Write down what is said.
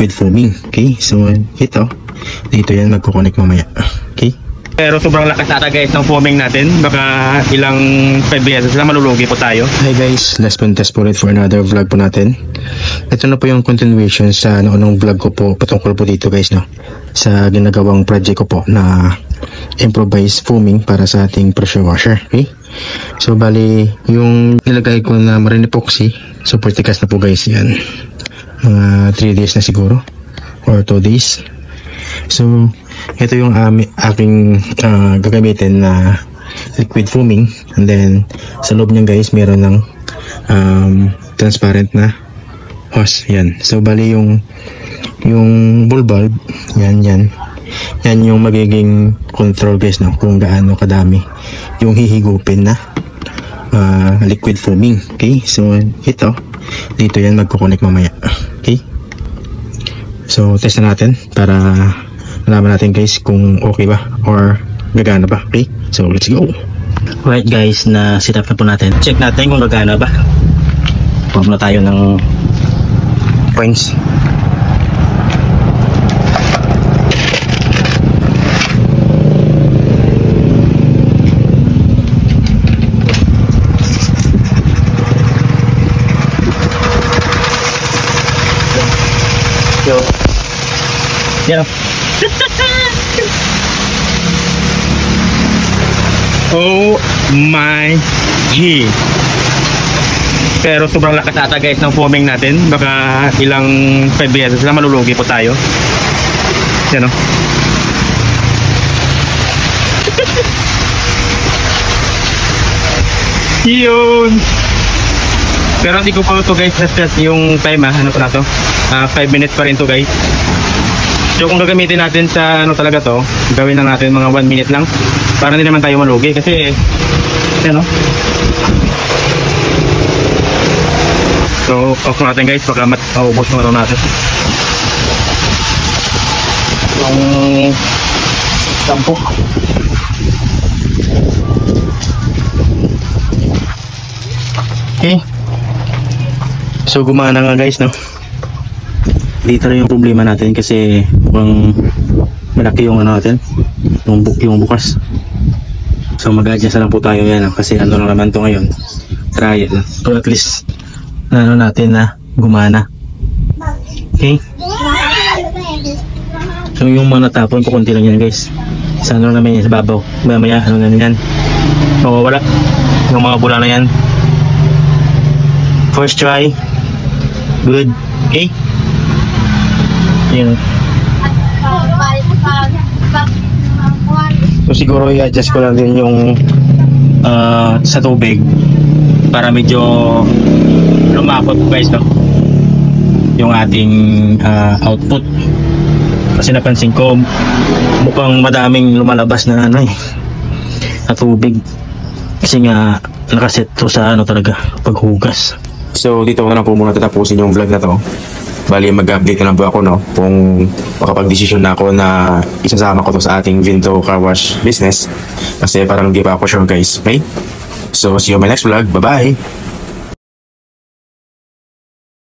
liquid foaming. Okay, so ito dito yan magkukonek mamaya. Okay, pero sobrang lakas ata guys ng foaming natin, baka ilang 5 minutes na malulugi po tayo. Hi guys, last one test po ulit for another vlog po natin. Ito na po yung continuation sa noong vlog ko po patungkol po dito guys, no, sa ginagawang project ko po na improvised foaming para sa ating pressure washer. Okay, so bali yung nilagay ko na marine epoxy, super tikas na po guys yan, mga 3 days na siguro or 2 days. So ito yung aking gagamitin na liquid foaming, and then sa loob niyan guys meron ng transparent na hose yan. So bali yung ball bulb yan yung magiging control guys, no, kung gaano kadami yung hihigupin na liquid foaming. Okay, so ito dito yan magkukonek mamaya. Okay, so test na natin para malaman natin guys kung okay ba or gagana ba. Okay, so let's go. Right guys, na set up na po natin. Check natin kung gagana ba. Pump na tayo ng points. Yan. Oh my G. Pero sobrang lakas ata guys ng foaming natin, baka ilang 5 minutes na malulugi po tayo. Yan o. Yun. Pero hindi ko pa ito guys set yung time ano pa na to, 5 minutes pa rin to guys. So kung gagamitin natin sa ano talaga to, gawin lang natin mga 1 minute lang para hindi naman tayo malugi kasi ano. So off natin guys, baka maubos na ito natin yung sampo. Okay, so gumana nga guys, no. Dito na yung problema natin kasi mukhang malaki yung ano natin, yung bukas. So mag-adjust na lang po tayo yan, kasi ano lang naman to ngayon, trial. So at least ano natin na gumana. Okay, so yung mga natapon ko konti lang yan guys, sa ano naman yan, sa babaw. Mamaya ano na yan, wala yung mga bula na yan. First try, good. Okay, yun. So siguro i-adjust ko lang din yung sa tubig para medyo lumapot guys, no, yung ating output, kasi napansin ko mukhang madaming lumalabas na ano na tubig kasi nga nakaset to sa ano talaga paghugas. So dito ko na po muna tatapusin yung vlog na to. Bali mag-update na lang po ako, no, kung makapag-desisyon na ako na isasama ko to sa ating Vinto Car Wash business, kasi parang hindi pa ako sure guys. Okay, so see you on my next vlog. Bye bye.